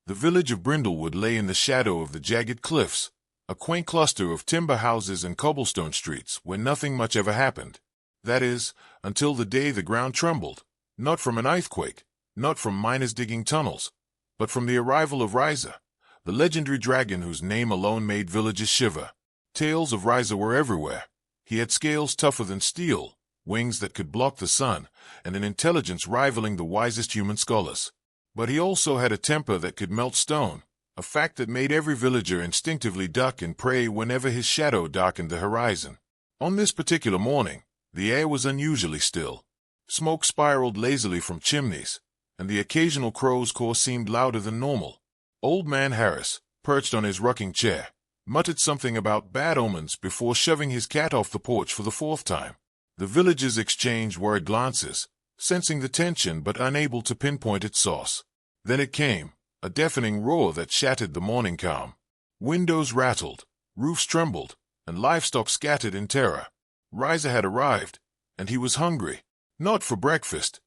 The village of Brindlewood lay in the shadow of the jagged cliffs, a quaint cluster of timber houses and cobblestone streets where nothing much ever happened. That is, until the day the ground trembled, not from an earthquake, not from miners digging tunnels, but from the arrival of Ryza, the legendary dragon whose name alone made villages shiver. Tales of Ryza were everywhere. He had scales tougher than steel, wings that could block the sun, and an intelligence rivaling the wisest human scholars. But he also had a temper that could melt stone, a fact that made every villager instinctively duck and pray whenever his shadow darkened the horizon. On this particular morning, the air was unusually still. Smoke spiraled lazily from chimneys, and the occasional crow's caw seemed louder than normal. Old Man Harris, perched on his rocking chair, muttered something about bad omens before shoving his cat off the porch for the fourth time. The villagers exchanged worried glances, sensing the tension but unable to pinpoint its source. Then it came, a deafening roar that shattered the morning calm. Windows rattled, roofs trembled, and livestock scattered in terror. Ryza had arrived, and he was hungry. Not for breakfast,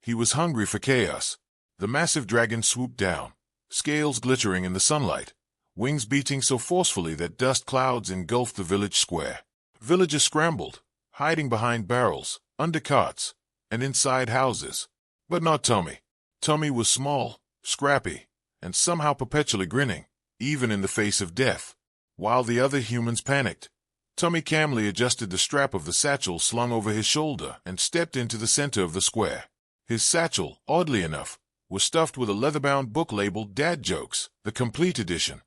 he was hungry for chaos. The massive dragon swooped down, scales glittering in the sunlight, wings beating so forcefully that dust clouds engulfed the village square. Villagers scrambled, hiding behind barrels, under carts, and inside houses. But not Tommy. Tommy was small, scrappy, and somehow perpetually grinning, even in the face of death. While the other humans panicked, Tommy calmly adjusted the strap of the satchel slung over his shoulder and stepped into the center of the square. His satchel, oddly enough, was stuffed with a leather-bound book labeled Dad Jokes, the complete edition.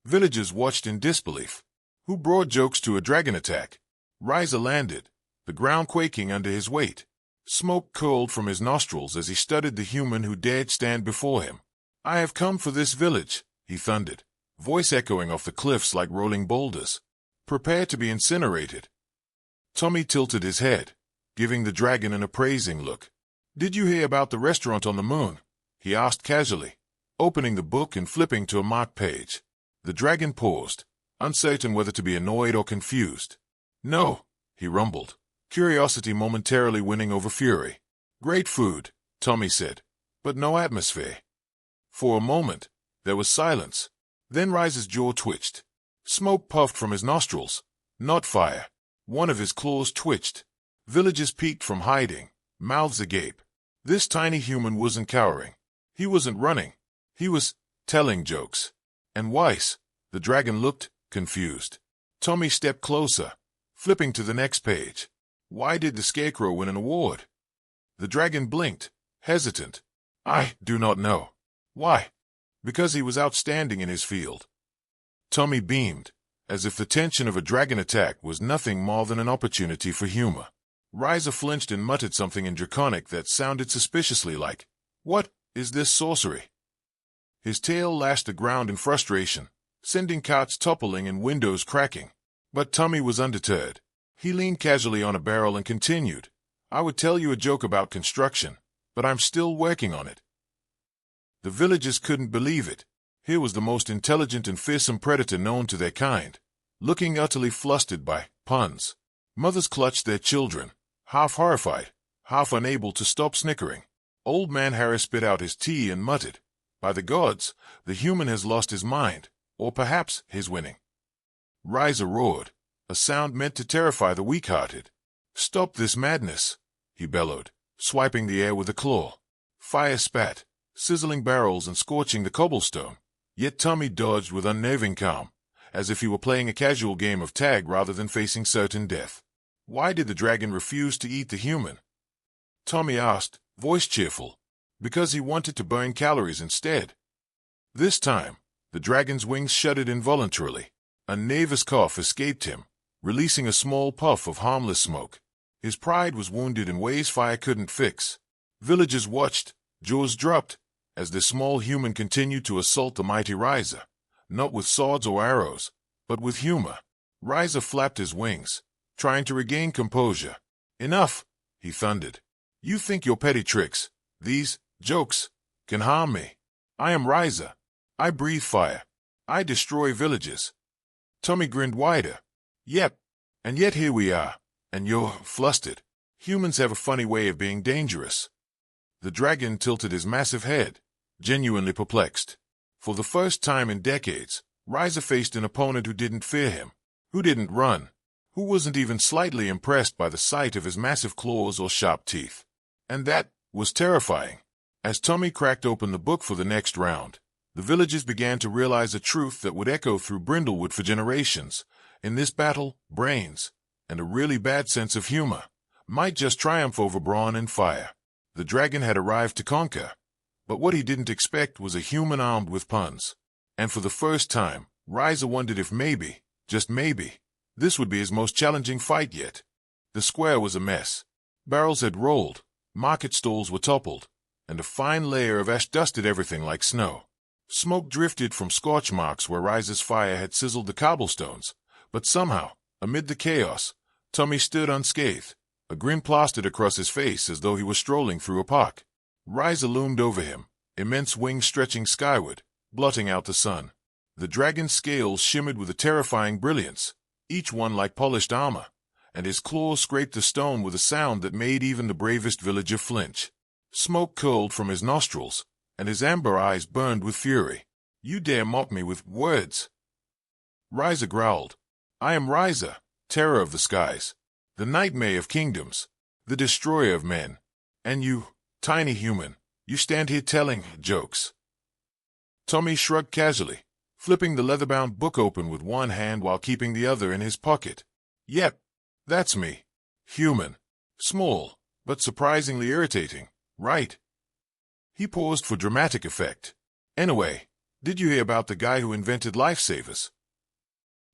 Villagers watched in disbelief. Who brought jokes to a dragon attack? Ryza landed, the ground quaking under his weight. Smoke curled from his nostrils as he studied the human who dared stand before him. "I have come for this village," he thundered, voice echoing off the cliffs like rolling boulders. "Prepare to be incinerated." Tommy tilted his head, giving the dragon an appraising look. "Did you hear about the restaurant on the moon?" he asked casually, opening the book and flipping to a marked page. The dragon paused, uncertain whether to be annoyed or confused. "No," he rumbled, curiosity momentarily winning over fury. "Great food," Tommy said, "but no atmosphere." For a moment, there was silence. Then Ryza's jaw twitched. Smoke puffed from his nostrils, not fire. One of his claws twitched. Villagers peeked from hiding, mouths agape. This tiny human wasn't cowering. He wasn't running. He was telling jokes. And Weiss, the dragon, looked confused. Tommy stepped closer, flipping to the next page. Why did the scarecrow win an award? The dragon blinked, hesitant. "I do not know." "Why?" "Because he was outstanding in his field." Tommy beamed, as if the tension of a dragon attack was nothing more than an opportunity for humor. Ryza flinched and muttered something in Draconic that sounded suspiciously like, "What is this sorcery?" His tail lashed the ground in frustration, sending carts toppling and windows cracking. But Tommy was undeterred. He leaned casually on a barrel and continued, "I would tell you a joke about construction, but I'm still working on it." The villagers couldn't believe it. Here was the most intelligent and fearsome predator known to their kind, looking utterly flustered by puns. Mothers clutched their children, half horrified, half unable to stop snickering. Old Man Harris spit out his tea and muttered, "By the gods, the human has lost his mind, or perhaps he's winning." Ryza roared, a sound meant to terrify the weak-hearted. "Stop this madness," he bellowed, swiping the air with a claw. Fire spat, sizzling barrels and scorching the cobblestone. Yet Tommy dodged with unnerving calm, as if he were playing a casual game of tag rather than facing certain death. Why did the dragon refuse to eat the human? Tommy asked, voice cheerful. Because he wanted to burn calories instead. This time, the dragon's wings shuddered involuntarily. A nervous cough escaped him, releasing a small puff of harmless smoke. His pride was wounded in ways fire couldn't fix. Villagers watched, jaws dropped, as the small human continued to assault the mighty Ryza, not with swords or arrows, but with humor. Ryza flapped his wings, trying to regain composure. "Enough," he thundered. "You think your petty tricks, these jokes, can harm me. I am Ryza. I breathe fire. I destroy villages." Tommy grinned wider. "Yep, and yet here we are, and you're flustered. Humans have a funny way of being dangerous." The dragon tilted his massive head, genuinely perplexed. For the first time in decades, Ryza faced an opponent who didn't fear him, who didn't run, who wasn't even slightly impressed by the sight of his massive claws or sharp teeth. And that was terrifying. As Tommy cracked open the book for the next round, the villagers began to realize a truth that would echo through Brindlewood for generations. In this battle, brains, and a really bad sense of humor, might just triumph over brawn and fire. The dragon had arrived to conquer, but what he didn't expect was a human armed with puns. And for the first time, Ryza wondered if maybe, just maybe, this would be his most challenging fight yet. The square was a mess. Barrels had rolled, market stalls were toppled, and a fine layer of ash dusted everything like snow. Smoke drifted from scorch marks where Ryza's fire had sizzled the cobblestones, but somehow, amid the chaos, Tommy stood unscathed, a grin plastered across his face as though he was strolling through a park. Ryza loomed over him, immense wings stretching skyward, blotting out the sun. The dragon's scales shimmered with a terrifying brilliance, each one like polished armor, and his claws scraped the stone with a sound that made even the bravest villager flinch. Smoke curled from his nostrils, and his amber eyes burned with fury. "You dare mock me with words?" Ryza growled. "I am Ryza, terror of the skies, the nightmare of kingdoms, the destroyer of men. And you, tiny human, you stand here telling jokes." Tommy shrugged casually, flipping the leather-bound book open with one hand while keeping the other in his pocket. "Yep, that's me. Human. Small, but surprisingly irritating, right?" He paused for dramatic effect. "Anyway, did you hear about the guy who invented lifesavers?"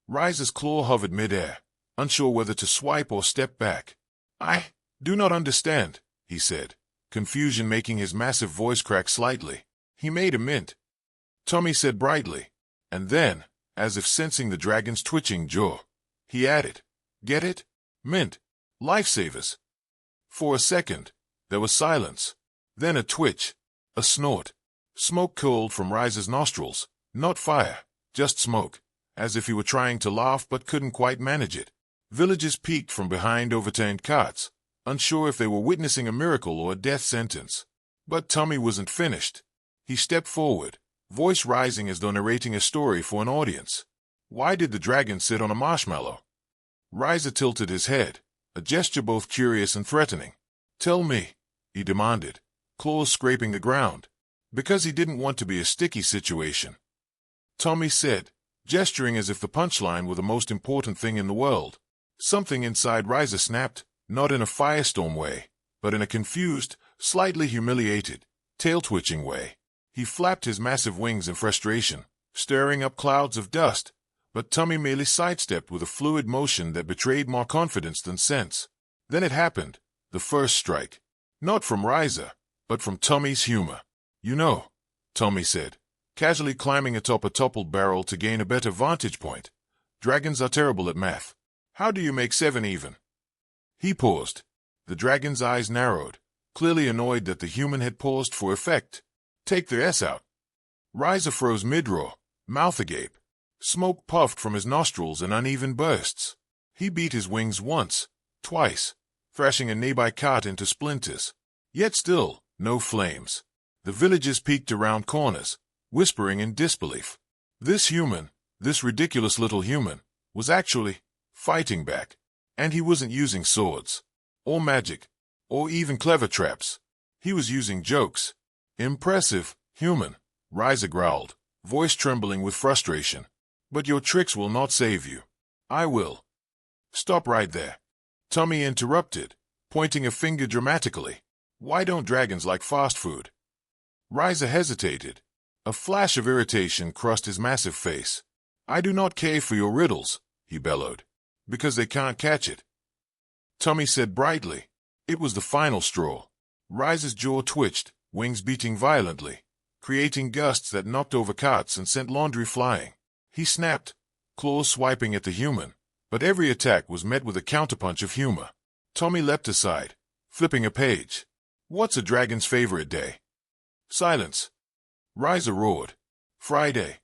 Ryza's claw hovered mid-air, unsure whether to swipe or step back. "I do not understand," he said, confusion making his massive voice crack slightly. "He made a mint," Tommy said brightly, and then, as if sensing the dragon's twitching jaw, he added, "Get it? Mint. Lifesavers." For a second, there was silence, then a twitch, a snort. Smoke curled from Ryza's nostrils, not fire, just smoke, as if he were trying to laugh but couldn't quite manage it. Villagers peeked from behind overturned carts, unsure if they were witnessing a miracle or a death sentence. But Tommy wasn't finished. He stepped forward, voice rising as though narrating a story for an audience. "Why did the dragon sit on a marshmallow?" Ryza tilted his head, a gesture both curious and threatening. "Tell me," he demanded, claws scraping the ground. "Because he didn't want to be a sticky situation," Tommy said, gesturing as if the punchline were the most important thing in the world. Something inside Ryza snapped, not in a firestorm way, but in a confused, slightly humiliated, tail-twitching way. He flapped his massive wings in frustration, stirring up clouds of dust, but Tommy merely sidestepped with a fluid motion that betrayed more confidence than sense. Then it happened, the first strike. Not from Ryza, but from Tommy's humor. "You know," Tommy said, casually climbing atop a toppled barrel to gain a better vantage point, "dragons are terrible at math. How do you make 7 even?" He paused. The dragon's eyes narrowed, clearly annoyed that the human had paused for effect. "Take the S out." Ryza froze mid-roar, mouth agape. Smoke puffed from his nostrils in uneven bursts. He beat his wings once, twice, thrashing a nearby cart into splinters. Yet still, no flames. The villagers peeked around corners, whispering in disbelief. This human, this ridiculous little human, was actually fighting back. And he wasn't using swords, or magic, or even clever traps. He was using jokes. "Impressive, human," Ryza growled, voice trembling with frustration. "But your tricks will not save you. I will." "Stop right there," Tommy interrupted, pointing a finger dramatically. "Why don't dragons like fast food?" Ryza hesitated. A flash of irritation crossed his massive face. "I do not care for your riddles," he bellowed, "because they can't catch it." Tommy said brightly. It was the final straw. Ryza's jaw twitched, wings beating violently, creating gusts that knocked over carts and sent laundry flying. He snapped, claws swiping at the human, but every attack was met with a counterpunch of humor. Tommy leapt aside, flipping a page. "What's a dragon's favorite day?" Silence. Ryza roared. "Friday."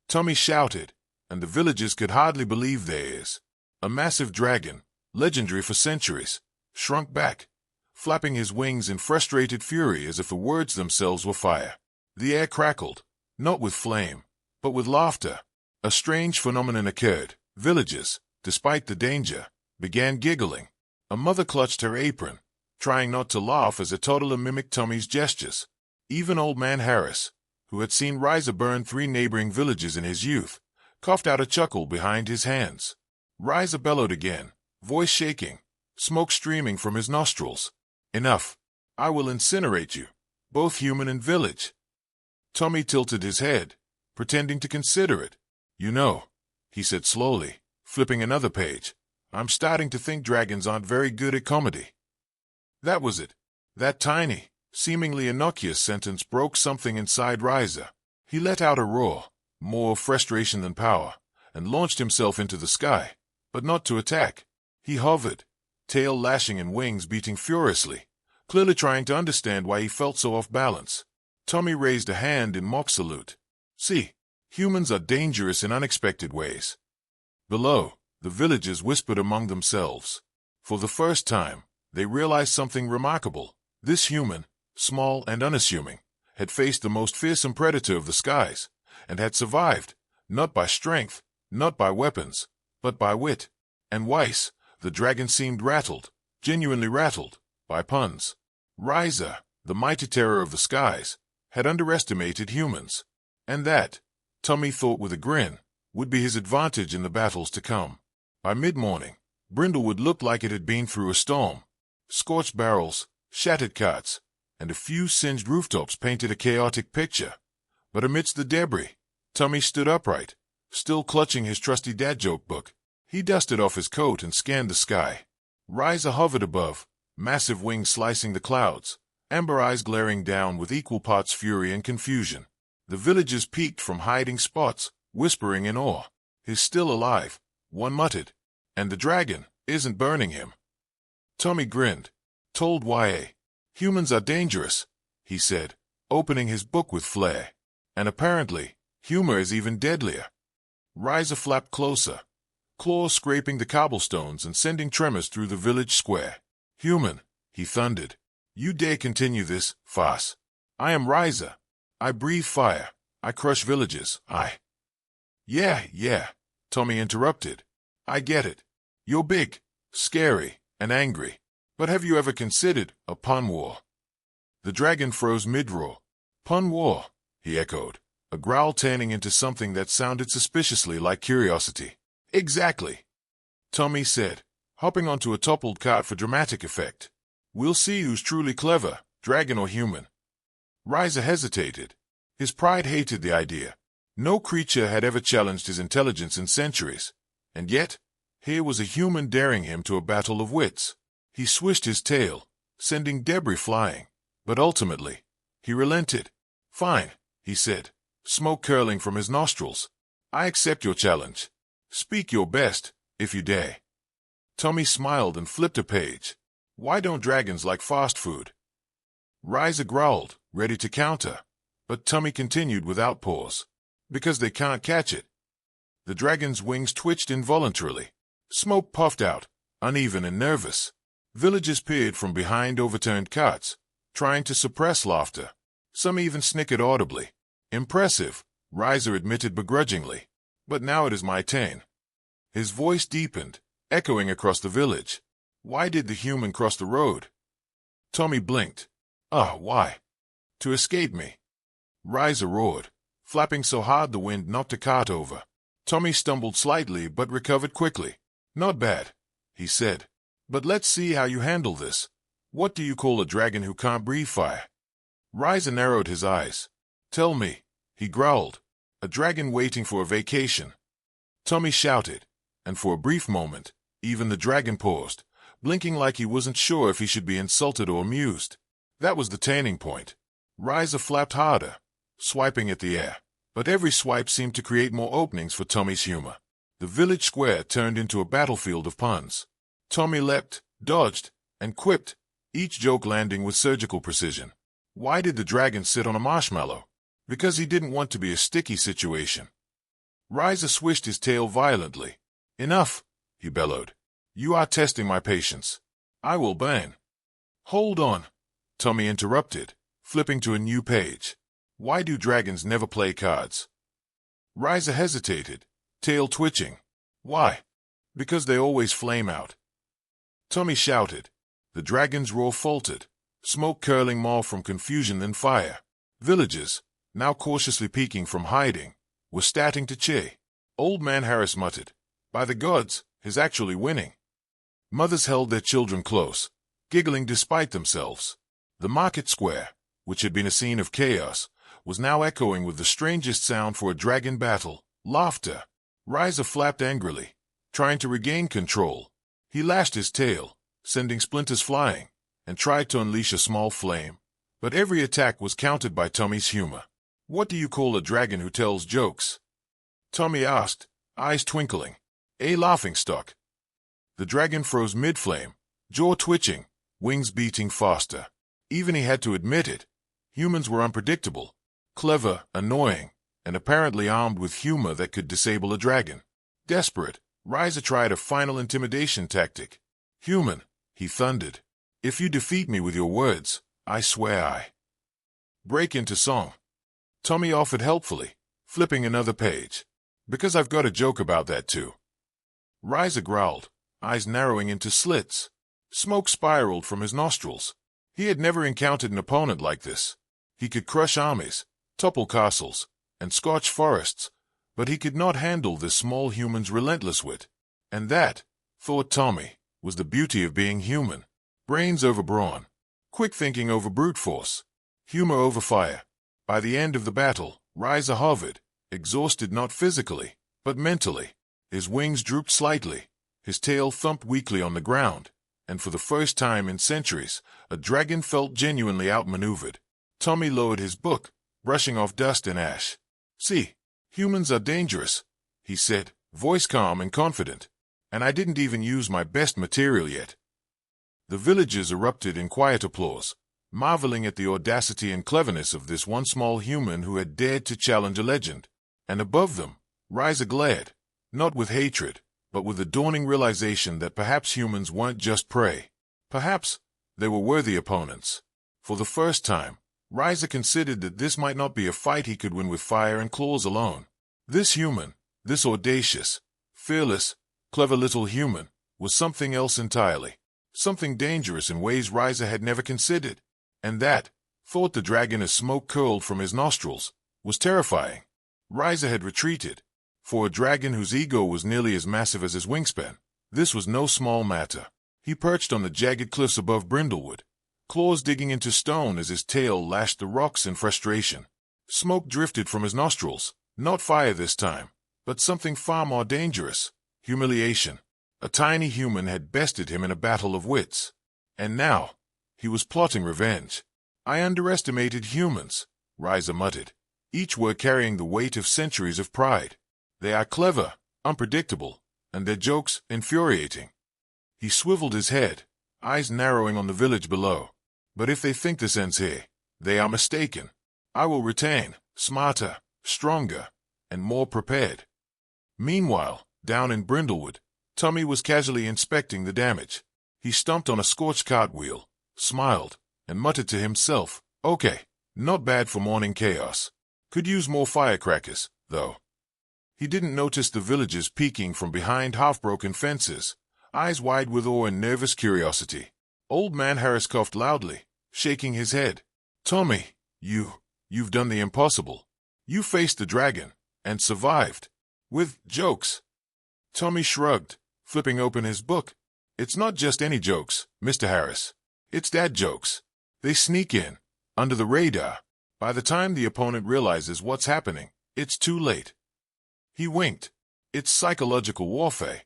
Tommy shouted, and the villagers could hardly believe their ears. A massive dragon, legendary for centuries, shrunk back, flapping his wings in frustrated fury as if the words themselves were fire. The air crackled, not with flame, but with laughter. A strange phenomenon occurred. Villagers, despite the danger, began giggling. A mother clutched her apron, trying not to laugh as a toddler mimicked Tommy's gestures. Even Old Man Harris, who had seen Riza burn 3 neighboring villages in his youth, coughed out a chuckle behind his hands. Riza bellowed again, voice shaking, smoke streaming from his nostrils. Enough. I will incinerate you, both human and village. Tommy tilted his head, pretending to consider it. You know, he said slowly, flipping another page, I'm starting to think dragons aren't very good at comedy. That was it. That tiny, seemingly innocuous sentence broke something inside Riza. He let out a roar, more of frustration than power, and launched himself into the sky, but not to attack. He hovered, tail lashing and wings beating furiously, clearly trying to understand why he felt so off balance. Tommy raised a hand in mock salute. See, humans are dangerous in unexpected ways. Below, the villagers whispered among themselves. For the first time, they realized something remarkable. This human, small and unassuming, had faced the most fearsome predator of the skies, and had survived, not by strength, not by weapons, but by wit. And Weiss, the dragon, seemed rattled, genuinely rattled, by puns. Riza, the mighty terror of the skies, had underestimated humans. And that, Tommy thought with a grin, would be his advantage in the battles to come. By mid-morning, Brindlewood looked like it had been through a storm. Scorched barrels, shattered carts, and a few singed rooftops painted a chaotic picture. But amidst the debris, Tommy stood upright, still clutching his trusty dad joke book. He dusted off his coat and scanned the sky. Riza hovered above, massive wings slicing the clouds, amber eyes glaring down with equal parts fury and confusion. The villagers peeked from hiding spots, whispering in awe. He's still alive, one muttered. And the dragon isn't burning him. Tommy grinned. Told Y.A. Humans are dangerous, he said, opening his book with flair. And apparently, humor is even deadlier. Riza flapped closer, claws scraping the cobblestones and sending tremors through the village square. Human, he thundered. You dare continue this farce? I am Riza. I breathe fire. I crush villages. Yeah, Tommy interrupted. I get it. You're big, scary, and angry. But have you ever considered a pun war? The dragon froze mid-roar. Pun war, he echoed, a growl turning into something that sounded suspiciously like curiosity. Exactly, Tommy said, hopping onto a toppled cart for dramatic effect. We'll see who's truly clever, dragon or human. Riza hesitated. His pride hated the idea. No creature had ever challenged his intelligence in centuries. And yet, here was a human daring him to a battle of wits. He swished his tail, sending debris flying. But ultimately, he relented. Fine, he said, smoke curling from his nostrils. I accept your challenge. Speak your best, if you dare. Tommy smiled and flipped a page. Why don't dragons like fast food? Riza growled, ready to counter. But Tommy continued without pause. Because they can't catch it. The dragon's wings twitched involuntarily. Smoke puffed out, uneven and nervous. Villagers peered from behind overturned carts, trying to suppress laughter. Some even snickered audibly. Impressive, Riza admitted begrudgingly. But now it is my turn. His voice deepened, echoing across the village. Why did the human cross the road? Tommy blinked. Why? To escape me. Riza roared, flapping so hard the wind knocked a cart over. Tommy stumbled slightly but recovered quickly. Not bad, he said. But let's see how you handle this. What do you call a dragon who can't breathe fire? Riza narrowed his eyes. Tell me, he growled. A dragon waiting for a vacation. Tommy shouted, and for a brief moment, even the dragon paused, blinking like he wasn't sure if he should be insulted or amused. That was the turning point. Riza flapped harder, swiping at the air, but every swipe seemed to create more openings for Tommy's humor. The village square turned into a battlefield of puns. Tommy leapt, dodged, and quipped, each joke landing with surgical precision. Why did the dragon sit on a marshmallow? Because he didn't want to be a sticky situation. Riza swished his tail violently. Enough, he bellowed. You are testing my patience. I will burn. Hold on, Tommy interrupted, flipping to a new page. Why do dragons never play cards? Ryza hesitated, tail twitching. Why? Because they always flame out. Tommy shouted. The dragon's roar faltered, smoke curling more from confusion than fire. Villagers, now cautiously peeking from hiding, were starting to cheer. Old Man Harris muttered, "By the gods, he's actually winning." Mothers held their children close, giggling despite themselves. The market square, which had been a scene of chaos, was now echoing with the strangest sound for a dragon battle: laughter. Ryza flapped angrily, trying to regain control. He lashed his tail, sending splinters flying, and tried to unleash a small flame. But every attack was countered by Tommy's humor. "What do you call a dragon who tells jokes?" Tommy asked, eyes twinkling. "A laughingstock." The dragon froze mid-flame, jaw twitching, wings beating faster. Even he had to admit it. Humans were unpredictable, clever, annoying, and apparently armed with humor that could disable a dragon. Desperate, Ryza tried a final intimidation tactic. "Human," he thundered, "if you defeat me with your words, I swear I break into song." Tommy offered helpfully, flipping another page. "Because I've got a joke about that too." Ryza growled, eyes narrowing into slits. Smoke spiraled from his nostrils. He had never encountered an opponent like this. He could crush armies, topple castles, and scorch forests, but he could not handle this small human's relentless wit. And that, thought Tommy, was the beauty of being human. Brains over brawn, quick thinking over brute force, humor over fire. By the end of the battle, Ryza hovered, exhausted not physically, but mentally. His wings drooped slightly, his tail thumped weakly on the ground, and for the first time in centuries, a dragon felt genuinely outmaneuvered. Tommy lowered his book, brushing off dust and ash. "See, humans are dangerous," he said, voice calm and confident. "And I didn't even use my best material yet." The villagers erupted in quiet applause, marveling at the audacity and cleverness of this one small human who had dared to challenge a legend. And above them, Ryza glared, not with hatred, but with the dawning realization that perhaps humans weren't just prey. Perhaps they were worthy opponents. For the first time, Ryza considered that this might not be a fight he could win with fire and claws alone. This human, this audacious, fearless, clever little human, was something else entirely. Something dangerous in ways Ryza had never considered. And that, thought the dragon as smoke curled from his nostrils, was terrifying. Ryza had retreated. For a dragon whose ego was nearly as massive as his wingspan, this was no small matter. He perched on the jagged cliffs above Brindlewood, claws digging into stone as his tail lashed the rocks in frustration. Smoke drifted from his nostrils, not fire this time, but something far more dangerous: humiliation. A tiny human had bested him in a battle of wits. And now, he was plotting revenge. "I underestimated humans," Ryza muttered. Each were carrying the weight of centuries of pride. "They are clever, unpredictable, and their jokes infuriating." He swiveled his head, eyes narrowing on the village below. "But if they think this ends here, they are mistaken. I will retain, smarter, stronger, and more prepared." Meanwhile, down in Brindlewood, Tommy was casually inspecting the damage. He stomped on a scorched cartwheel, smiled, and muttered to himself, "Okay, not bad for morning chaos. Could use more firecrackers, though." He didn't notice the villagers peeking from behind half-broken fences, eyes wide with awe and nervous curiosity. Old Man Harris coughed loudly, shaking his head. "Tommy, you've done the impossible. You faced the dragon, and survived. With jokes." Tommy shrugged, flipping open his book. "It's not just any jokes, Mr. Harris. It's dad jokes. They sneak in, under the radar. By the time the opponent realizes what's happening, it's too late." He winked. "It's psychological warfare."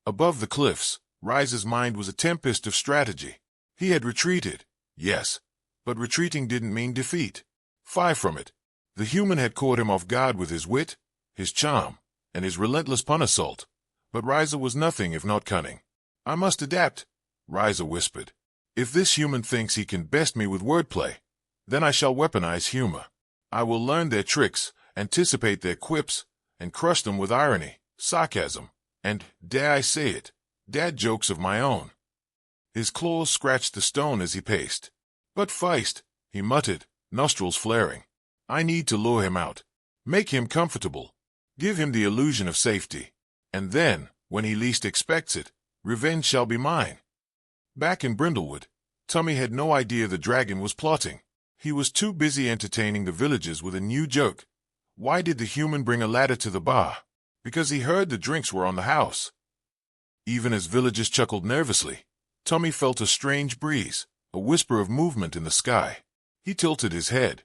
Above the cliffs, Ryza's mind was a tempest of strategy. He had retreated, yes, but retreating didn't mean defeat. Far from it. The human had caught him off guard with his wit, his charm, and his relentless pun assault. But Ryza was nothing if not cunning. "I must adapt," Ryza whispered. "If this human thinks he can best me with wordplay, then I shall weaponize humor. I will learn their tricks, anticipate their quips, and crush them with irony, sarcasm, and, dare I say it, dad jokes of my own." His claws scratched the stone as he paced. "But feist," he muttered, nostrils flaring. I need to lure him out. Make him comfortable. Give him the illusion of safety. And then, when he least expects it, revenge shall be mine. Back in Brindlewood, Tommy had no idea the dragon was plotting. He was too busy entertaining the villagers with a new joke. Why did the human bring a ladder to the bar? Because he heard the drinks were on the house. Even as villagers chuckled nervously, Tommy felt a strange breeze, a whisper of movement in the sky. He tilted his head.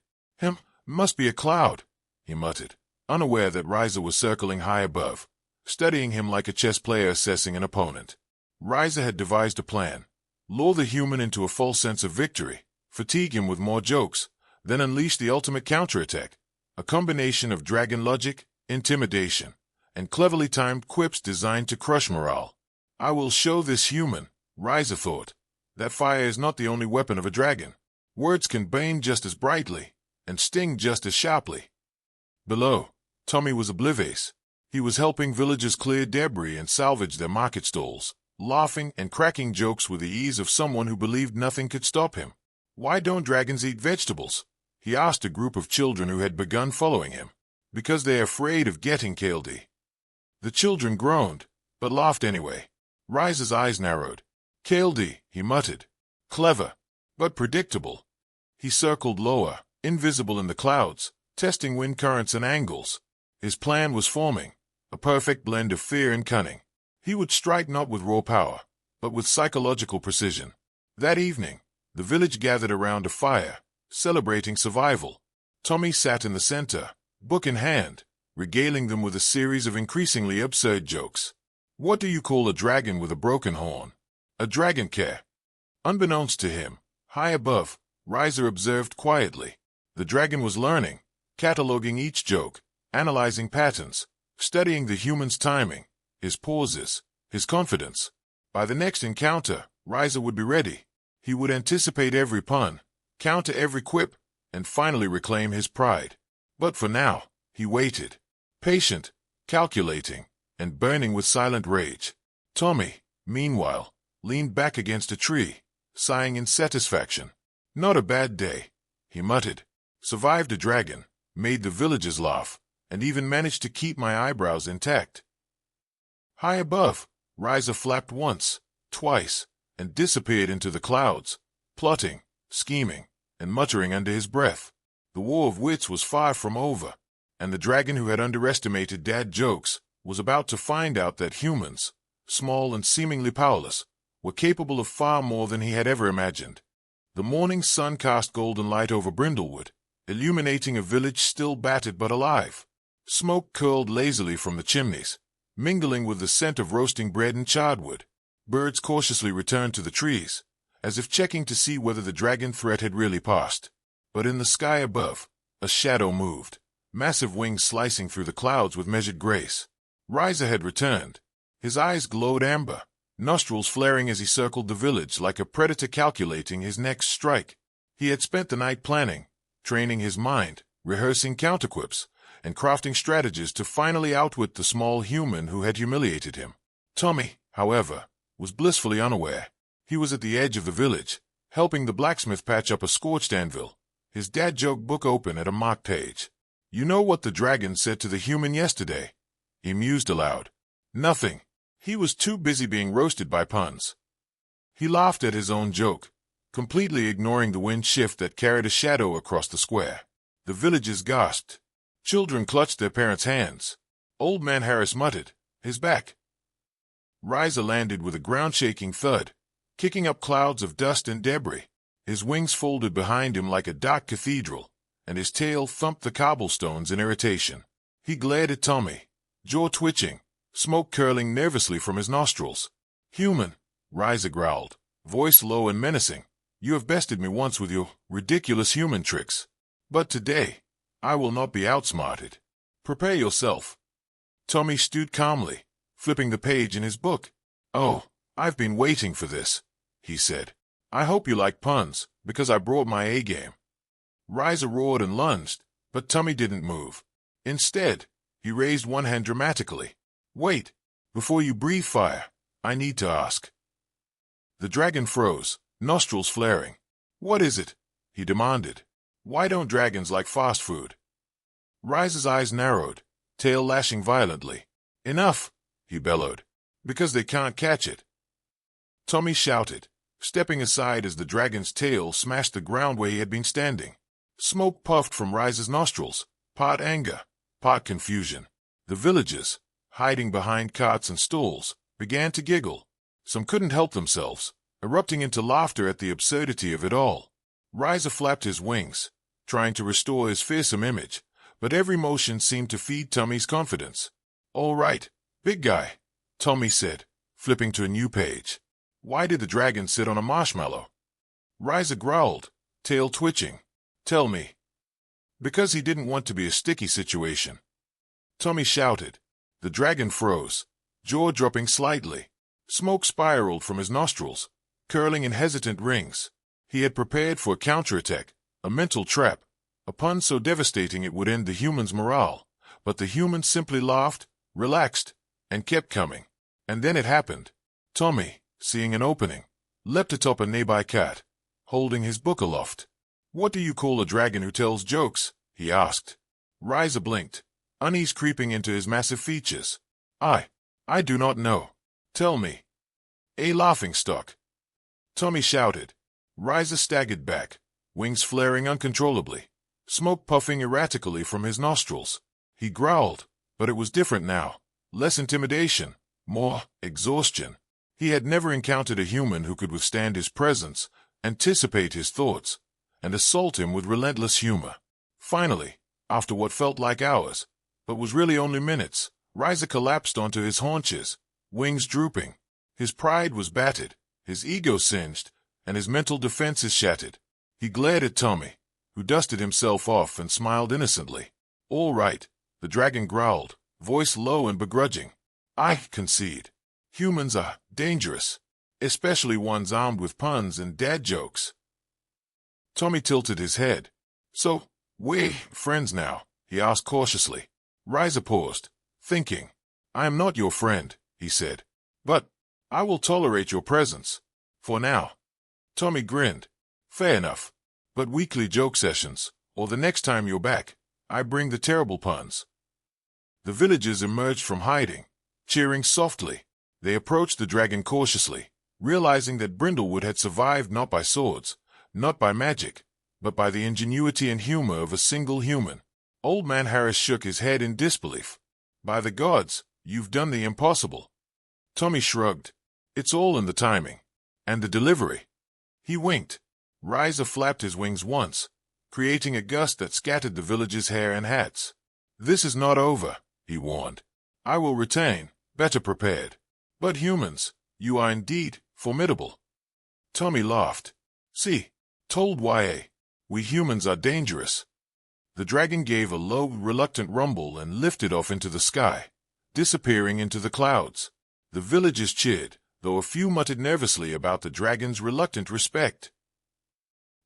Must be a cloud, he muttered, unaware that Riza was circling high above, studying him like a chess player assessing an opponent. Riza had devised a plan. Lure the human into a false sense of victory, fatigue him with more jokes, then unleash the ultimate counterattack, a combination of dragon logic, intimidation, and cleverly timed quips designed to crush morale. I will show this human, Riza thought, that fire is not the only weapon of a dragon. Words can bane just as brightly, and sting just as sharply. Below, Tommy was oblivious. He was helping villagers clear debris and salvage their market stalls, laughing and cracking jokes with the ease of someone who believed nothing could stop him. Why don't dragons eat vegetables? He asked a group of children who had begun following him. Because they're afraid of getting killed. The children groaned, but laughed anyway. Riza's eyes narrowed. Kaldi, he muttered. Clever, but predictable. He circled lower, invisible in the clouds, testing wind currents and angles. His plan was forming, a perfect blend of fear and cunning. He would strike not with raw power, but with psychological precision. That evening, the village gathered around a fire, celebrating survival. Tommy sat in the center, book in hand, regaling them with a series of increasingly absurd jokes. What do you call a dragon with a broken horn? A dragon care. Unbeknownst to him, high above, Riza observed quietly. The dragon was learning, cataloging each joke, analyzing patterns, studying the human's timing, his pauses, his confidence. By the next encounter, Riza would be ready. He would anticipate every pun, counter every quip, and finally reclaim his pride. But for now, he waited, patient, calculating, and burning with silent rage. Tommy, meanwhile, leaned back against a tree, sighing in satisfaction. Not a bad day, he muttered. Survived a dragon, made the villagers laugh, and even managed to keep my eyebrows intact. High above, Riza flapped once, twice, and disappeared into the clouds, plotting, scheming, and muttering under his breath. The war of wits was far from over, and the dragon who had underestimated dad jokes was about to find out that humans, small and seemingly powerless, were capable of far more than he had ever imagined. The morning sun cast golden light over Brindlewood, illuminating a village still battered but alive. Smoke curled lazily from the chimneys, mingling with the scent of roasting bread and charred wood. Birds cautiously returned to the trees, as if checking to see whether the dragon threat had really passed. But in the sky above, a shadow moved, massive wings slicing through the clouds with measured grace. Riza had returned. His eyes glowed amber, nostrils flaring as he circled the village like a predator calculating his next strike. He had spent the night planning, training his mind, rehearsing counterquips, and crafting strategies to finally outwit the small human who had humiliated him. Tommy, however, was blissfully unaware. He was at the edge of the village, helping the blacksmith patch up a scorched anvil, his dad joke book open at a marked page. You know what the dragon said to the human yesterday? He mused aloud. Nothing. He was too busy being roasted by puns. He laughed at his own joke, completely ignoring the wind shift that carried a shadow across the square. The villagers gasped. Children clutched their parents' hands. Old man Harris muttered, his back. Riza landed with a ground-shaking thud, kicking up clouds of dust and debris. His wings folded behind him like a dark cathedral, and his tail thumped the cobblestones in irritation. He glared at Tommy, jaw twitching, smoke curling nervously from his nostrils. Human, Riza growled, voice low and menacing. You have bested me once with your ridiculous human tricks. But today, I will not be outsmarted. Prepare yourself. Tommy stood calmly, flipping the page in his book. Oh, I've been waiting for this, he said. I hope you like puns, because I brought my A-game. Riza roared and lunged, but Tommy didn't move. Instead, he raised one hand dramatically. Wait, before you breathe fire, I need to ask. The dragon froze, nostrils flaring. What is it? He demanded. Why don't dragons like fast food? Rise's eyes narrowed, tail lashing violently. Enough, he bellowed. Because they can't catch it. Tommy shouted, stepping aside as the dragon's tail smashed the ground where he had been standing. Smoke puffed from Rise's nostrils, part anger, part confusion. The villagers, hiding behind carts and stalls, began to giggle. Some couldn't help themselves, erupting into laughter at the absurdity of it all. Rise flapped his wings, trying to restore his fearsome image, but every motion seemed to feed Tommy's confidence. "All right, big guy," Tommy said, flipping to a new page. "Why did the dragon sit on a marshmallow?" Rise growled, tail twitching. "Tell me." "Because he didn't want to be a sticky situation." Tommy shouted. The dragon froze, jaw dropping slightly. Smoke spiraled from his nostrils, curling in hesitant rings. He had prepared for a counterattack, a mental trap, a pun so devastating it would end the human's morale. But the human simply laughed, relaxed, and kept coming. And then it happened. Tommy, seeing an opening, leapt atop a nearby cat, holding his book aloft. "What do you call a dragon who tells jokes?" he asked. Rise blinked, unease creeping into his massive features. I do not know. Tell me." "A laughingstock," Tommy shouted. Rise staggered back, wings flaring uncontrollably, smoke puffing erratically from his nostrils. He growled, but it was different now. Less intimidation, more exhaustion. He had never encountered a human who could withstand his presence, anticipate his thoughts, and assault him with relentless humor. Finally, after what felt like hours, but was really only minutes, Rise collapsed onto his haunches, wings drooping. His pride was battered, his ego singed, and his mental defenses shattered. He glared at Tommy, who dusted himself off and smiled innocently. "All right," the dragon growled, voice low and begrudging. "I concede. Humans are dangerous, especially ones armed with puns and dad jokes." Tommy tilted his head. "So, we're friends now?" he asked cautiously. Rise paused, thinking. "I am not your friend," he said, "but I will tolerate your presence. For now." Tommy grinned. "Fair enough. But weekly joke sessions, or the next time you're back, I bring the terrible puns." The villagers emerged from hiding, cheering softly. They approached the dragon cautiously, realizing that Brindlewood had survived not by swords, not by magic, but by the ingenuity and humor of a single human. Old Man Harris shook his head in disbelief. "By the gods, you've done the impossible." Tommy shrugged. "It's all in the timing. And the delivery." He winked. Rise flapped his wings once, creating a gust that scattered the villagers' hair and hats. "This is not over," he warned. "I will return, better prepared. But humans, you are indeed formidable." Tommy laughed. "See, told YA, we humans are dangerous." The dragon gave a low, reluctant rumble and lifted off into the sky, disappearing into the clouds. The villagers cheered, though a few muttered nervously about the dragon's reluctant respect.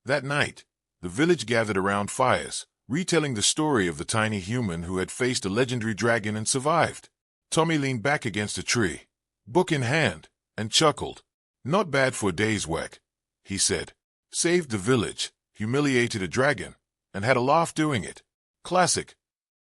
That night, the village gathered around fires, retelling the story of the tiny human who had faced a legendary dragon and survived. Tommy leaned back against a tree, book in hand, and chuckled. "Not bad for a day's work," he said. "Saved the village, humiliated a dragon, and had a laugh doing it. Classic."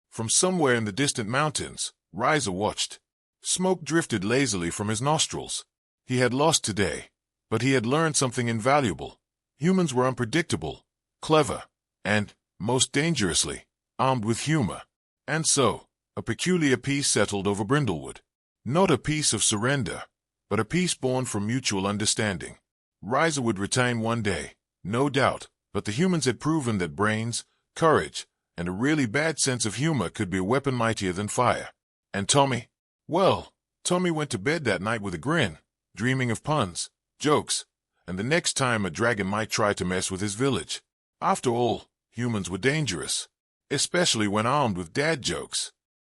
From somewhere in the distant mountains, Rise watched. Smoke drifted lazily from his nostrils. He had lost today, but he had learned something invaluable. Humans were unpredictable, clever, and, most dangerously, armed with humor. And so, a peculiar peace settled over Brindlewood. Not a peace of surrender, but a peace born from mutual understanding. Rise would return one day, no doubt, but the humans had proven that brains, courage, and a really bad sense of humor could be a weapon mightier than fire. And Tommy? Well, Tommy went to bed that night with a grin, dreaming of puns, jokes, and the next time a dragon might try to mess with his village. After all, humans were dangerous, especially when armed with dad jokes.